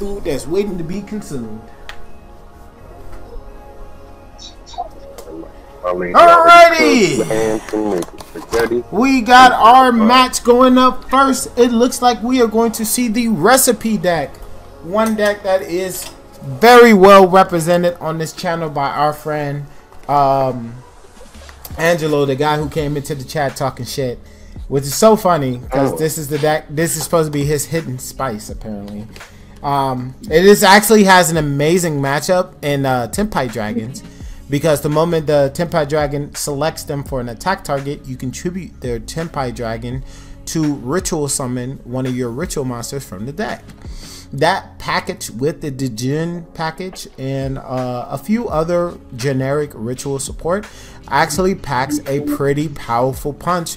food that's waiting to be consumed. Alrighty! We got our match going up first. It looks like we are going to see the recipe deck. One deck that is very well represented on this channel by our friend Angelo, the guy who came into the chat talking shit. Which is so funny because this is the deck. This is supposed to be his hidden spice, apparently. It is actually has an amazing matchup in Tempai Dragons, because the moment the Tempai Dragon selects them for an attack target, you contribute their Tempai Dragon to ritual summon one of your ritual monsters from the deck. That package with the Djinn package and a few other generic ritual support actually packs a pretty powerful punch.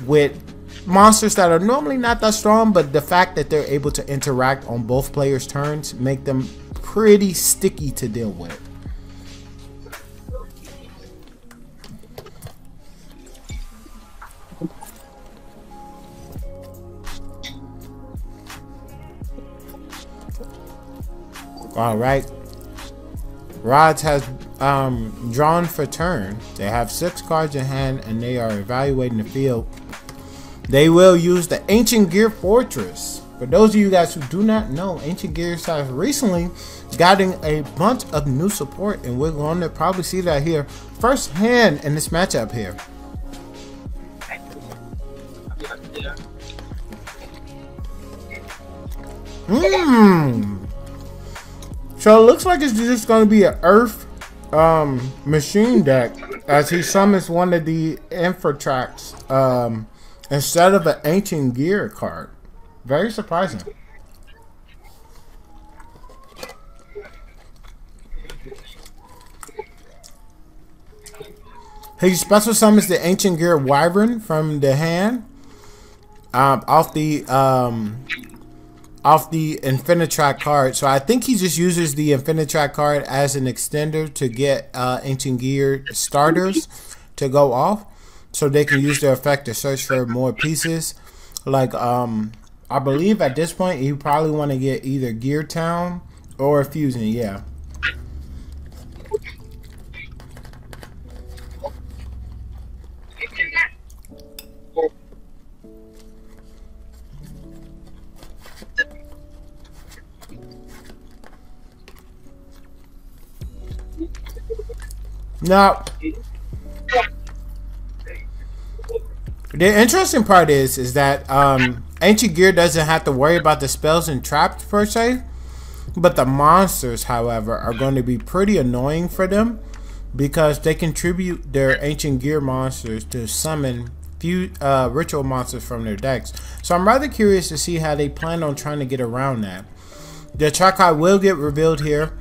With monsters that are normally not that strong, but the fact that they're able to interact on both players' turns make them pretty sticky to deal with. All right, Rods has drawn for turn. They have 6 cards in hand and they are evaluating the field. They will use the Ancient Gear Fortress. For those of you guys who do not know, Ancient Gears has recently gotten a bunch of new support, and we're going to probably see that here firsthand in this matchup here. So it looks like it's just going to be an Earth machine deck, as he summons one of the Infratracts instead of an Ancient Gear card. Very surprising. He special summons the Ancient Gear Wyvern from the hand off the Infinitrack card. So I think he just uses the Infinitrack card as an extender to get Ancient Gear starters to go off, so they can use their effect to search for more pieces. Like I believe at this point you probably want to get either Gear Town or Fusion. Yeah. Now, the interesting part is that Ancient Gear doesn't have to worry about the spells and traps per se, but the monsters, however, are going to be pretty annoying for them, because they contribute their Ancient Gear monsters to summon few ritual monsters from their decks. So I'm rather curious to see how they plan on trying to get around that. The track card will get revealed here.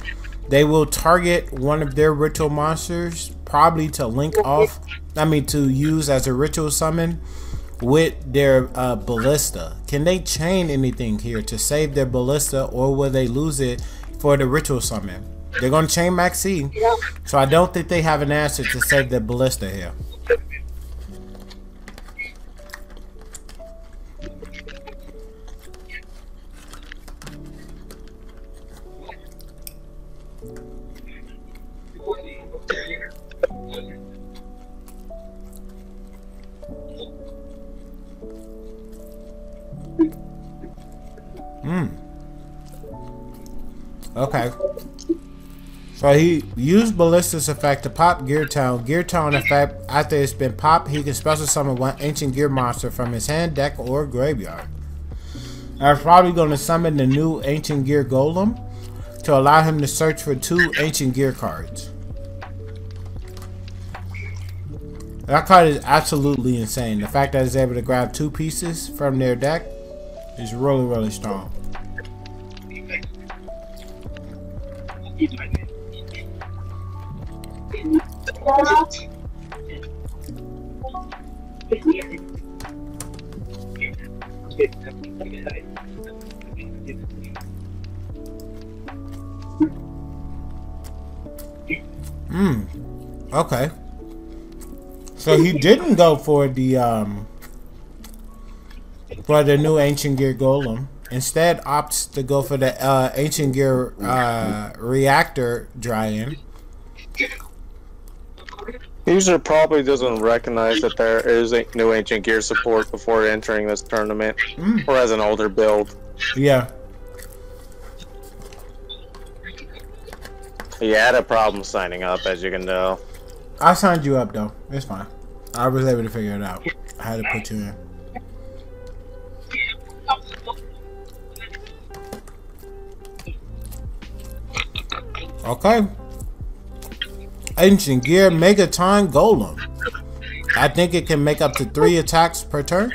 They will target one of their ritual monsters, probably to link off, to use as a ritual summon with their ballista. Can they chain anything here to save their ballista, or will they lose it for the ritual summon? They're going to chain Maxi, so I don't think they have an answer to save their ballista here. Okay. So he used Ballista's effect to pop Gear Town. Gear Town effect, after it's been popped, he can special summon one Ancient Gear monster from his hand, deck, or graveyard. I'm probably going to summon the new Ancient Gear Golem to allow him to search for 2 Ancient Gear cards. That card is absolutely insane. The fact that it's able to grab 2 pieces from their deck is really, really strong. Okay. So he didn't go for the new Ancient Gear Golem. instead opts to go for the Ancient Gear Reactor Drying. User probably doesn't recognize that there is a new Ancient Gear support before entering this tournament, or as an older build. Yeah. He had a problem signing up, as you can tell. I signed you up though. It's fine. I was able to figure it out. I had to put you in. Okay. Ancient Gear Megaton Golem. I think it can make up to 3 attacks per turn.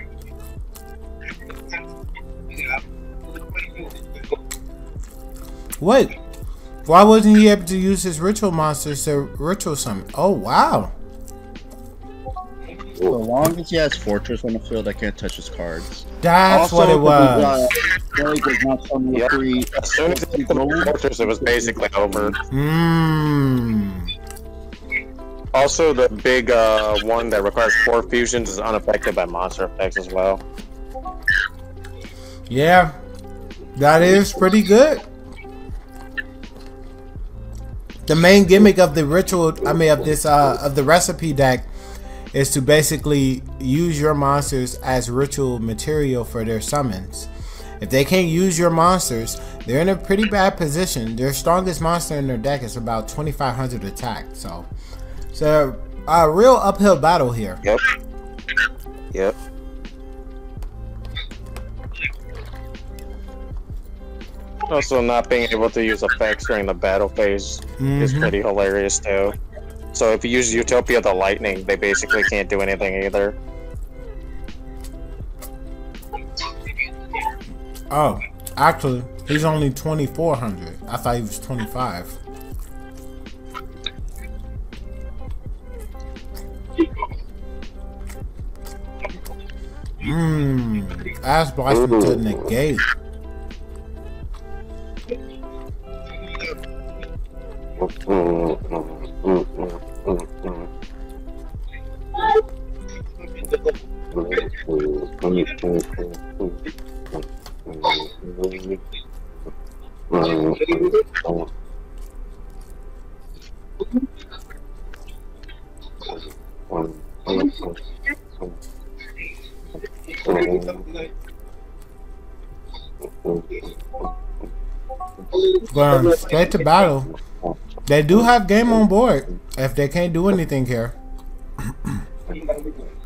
Wait. Why wasn't he able to use his ritual monsters to ritual summon? Oh, wow. So long as he has Fortress on the field, I can't touch his cards. That's Also, what it was. Does not summon Yep. free. As soon as he put the Fortress, it was basically over. Also, the big one that requires 4 fusions is unaffected by monster effects as well. Yeah. That is pretty good. The main gimmick of the ritual, of this, of the recipe deck is to basically use your monsters as ritual material for their summons. If they can't use your monsters, they're in a pretty bad position. Their strongest monster in their deck is about 2,500 attack. So it's a real uphill battle here. Yep. Yep. Also, not being able to use effects during the battle phase is pretty hilarious too. So if you use Utopia the Lightning, they basically can't do anything either. Oh, actually, he's only 2,400. I thought he was 25. Ass blasting to negate. Going straight to battle. They do have game on board if they can't do anything here.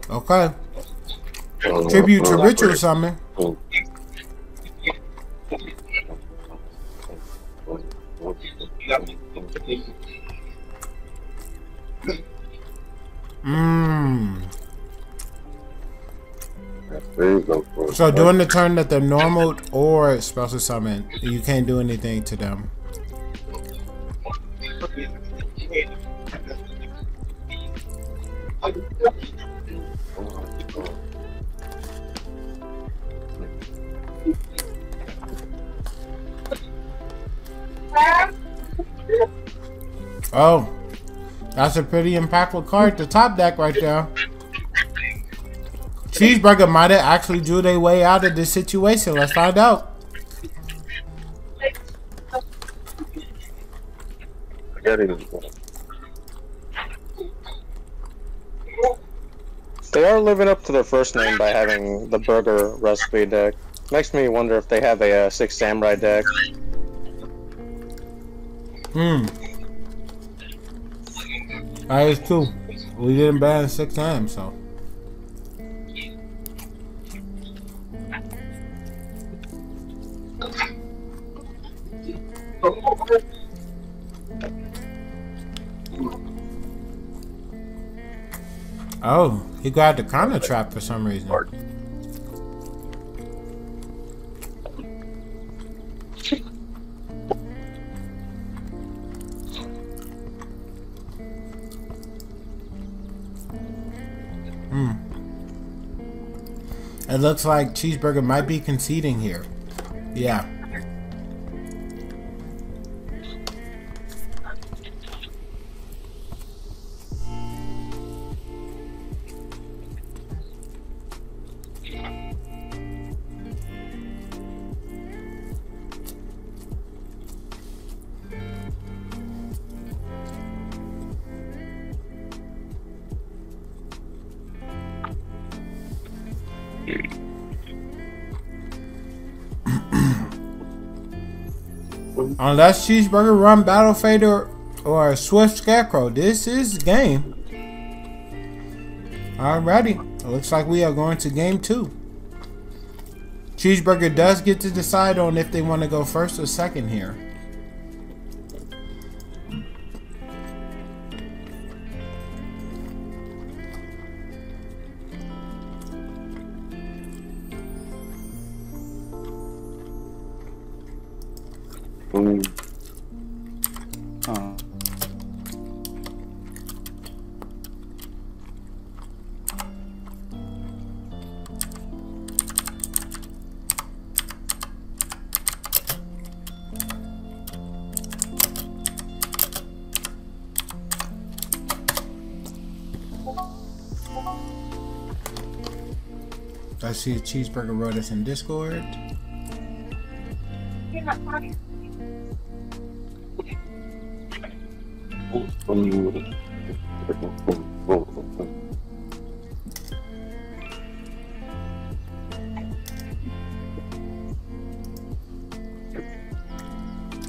Okay. Tribute to ritual summon. So during the turn that they're normal or special summon, you can't do anything to them. Oh, that's a pretty impactful card. The top deck right there. Cheeseburger might have actually drew their way out of this situation. Let's find out. They are living up to their first name by having the burger recipe deck. Makes me wonder if they have a 6 samurai deck. That is true. We didn't ban 6 times, so. Oh, he got the counter trap for some reason. It looks like Cheeseburger might be conceding here. Yeah. Unless Cheeseburger run Battle Fader or Swift Scarecrow, this is game. Alrighty, it looks like we are going to game 2. Cheeseburger does get to decide on if they want to go first or second here. I see a Cheeseburger wrote us in Discord.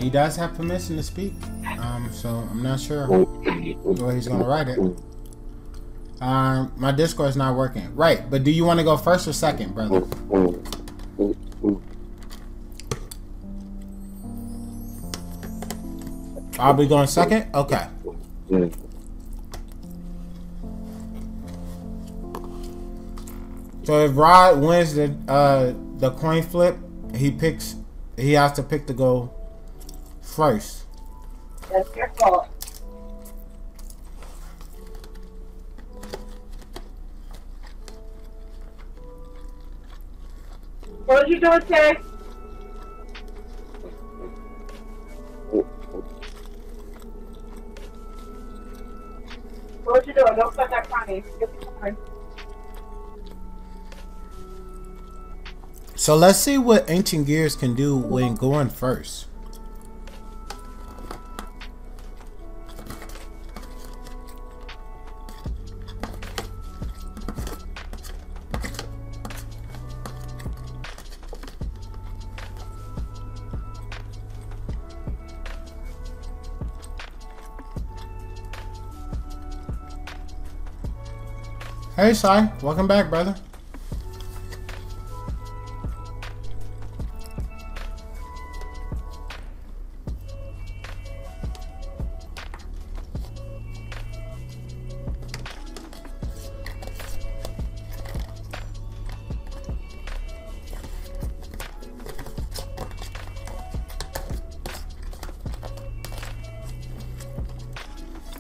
He does have permission to speak, so I'm not sure where he's gonna write it. My Discord is not working. Right, but do you want to go first or second, brother? I'll be going second? Okay. So if Rod wins the coin flip, he has to pick to go first. That's your fault. What you doing, Terry? What you doing? Don't start that crying. So let's see what Ancient Gears can do when going first. Hey, Sai. Welcome back, brother.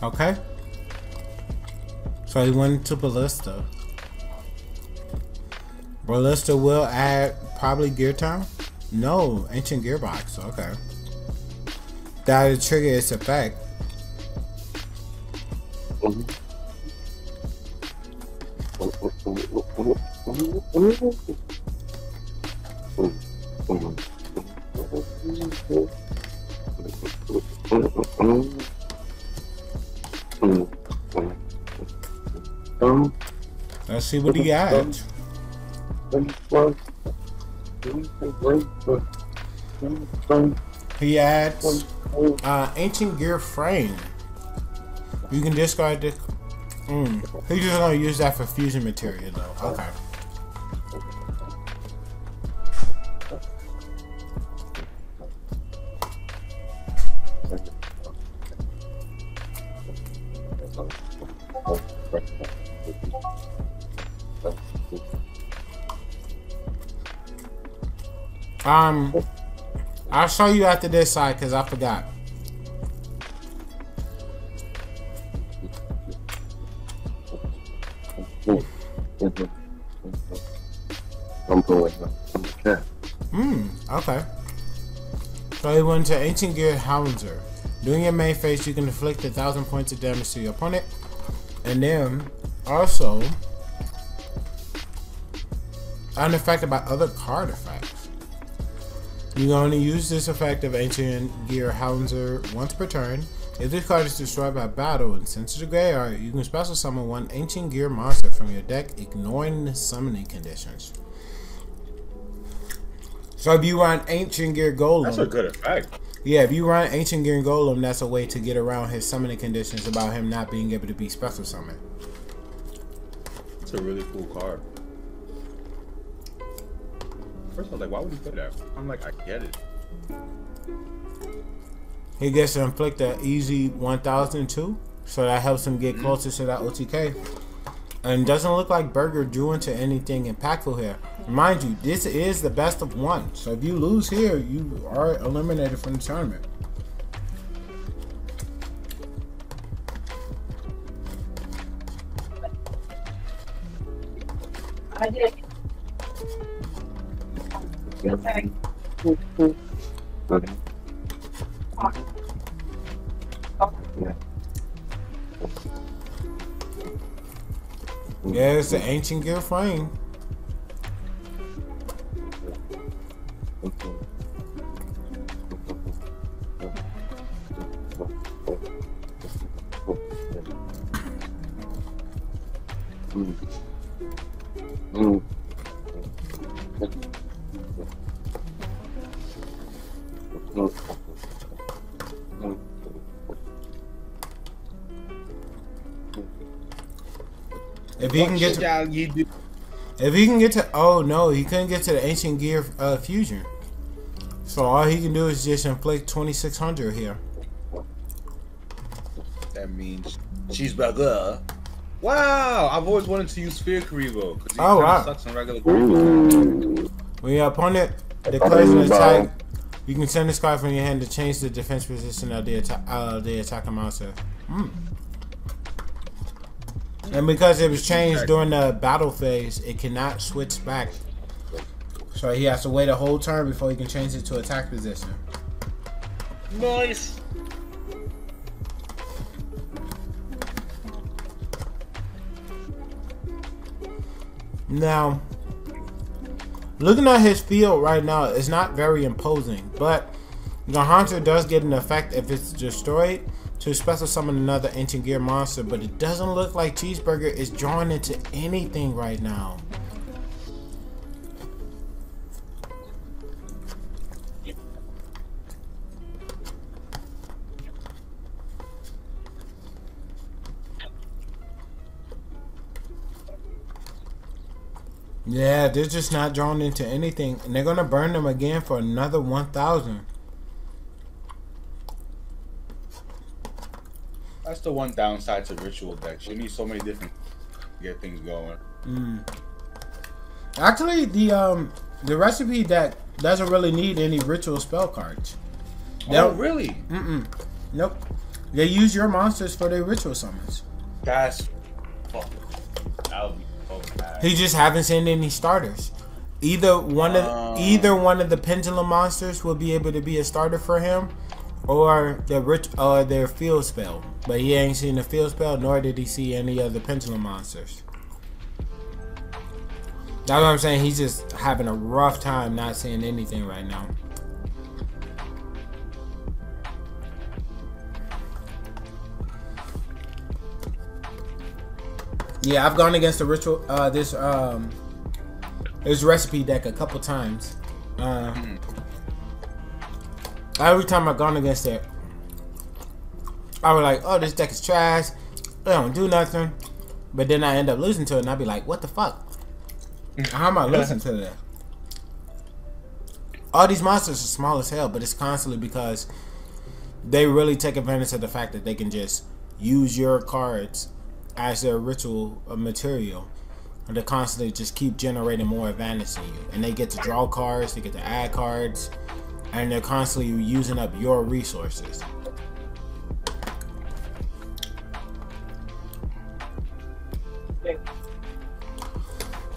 Okay. So he went to Ballista. Ballista will add probably Gear Town? No, Ancient Gearbox. Okay. That would trigger its effect. Let's see what he adds. He adds Ancient Gear Frame. You can discard this. He's just gonna use that for fusion material though. Okay. I'll show you after this side because I forgot. I'm going. Okay. So he went to Ancient Gear Howitzer. During your main phase, you can inflict 1,000 points of damage to your opponent, and then also unaffected by other card effects. You can only use this effect of Ancient Gear Howitzer once per turn. If this card is destroyed by battle and sent to the graveyard, you can special summon one Ancient Gear monster from your deck, ignoring the summoning conditions. So if you want Ancient Gear Golem, that's a good effect. Yeah, if you run Ancient Gear Golem, that's a way to get around his summoning conditions about him not being able to be special summoned. It's a really cool card. First, I was like, why would he play that? I'm like, I get it. He gets to inflict an easy 1,000 too, so that helps him get closer to that OTK. And doesn't look like Burger drew into anything impactful here. Mind you, this is the best of one. So if you lose here, you are eliminated from the tournament. I did. Okay. Okay. Yeah, it's the Ancient Gear frame. If he can get to, if he can get to, oh no, he couldn't get to the Ancient Gear fusion. So all he can do is just inflict 2,600 here. That means cheeseburger. Wow, I've always wanted to use Sphere Karibo because he wow. sucks in regular Karibo. When your opponent declares an attack, you can send this card from your hand to change the defense position of the attacking monster. And because it was changed during the battle phase, it cannot switch back. So he has to wait a whole turn before he can change it to attack position. Nice. Now, looking at his field right now, it's not very imposing, but the Hunter does get an effect if it's destroyed to special summon another Ancient Gear monster, but it doesn't look like Cheeseburger is drawn into anything right now. Yeah, they're just not drawn into anything, and they're gonna burn them again for another 1,000. That's the one downside to ritual decks. You need so many different to get things going. Actually, the recipe deck doesn't really need any ritual spell cards. Oh, really? Nope. They use your monsters for their ritual summons. That's fucking. That would be so bad. He just haven't seen any starters. Either one of the pendulum monsters will be able to be a starter for him, or their field spell. But he ain't seen the field spell, nor did he see any of the pendulum monsters. That's what I'm saying. He's just having a rough time not seeing anything right now. Yeah, I've gone against the ritual this recipe deck a couple times. Every time I've gone against it, I was like, oh, this deck is trash. It don't do nothing. But then I end up losing to it, and I'd be like, what the fuck? How am I losing to that? All these monsters are small as hell, but it's constantly because they really take advantage of the fact that they can just use your cards as their ritual material. And they constantly just keep generating more advantage in you. And they get to draw cards, they get to add cards, and they're constantly using up your resources.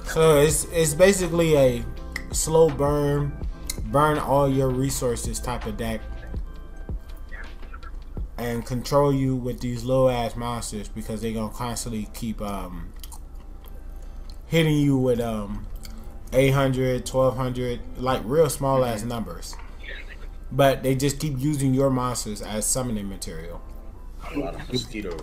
So it's basically a slow burn all your resources type of deck, and control you with these low ass monsters because they're gonna constantly keep hitting you with 800, 1200, like real small ass numbers. But they just keep using your monsters as summoning material. A lot of mosquito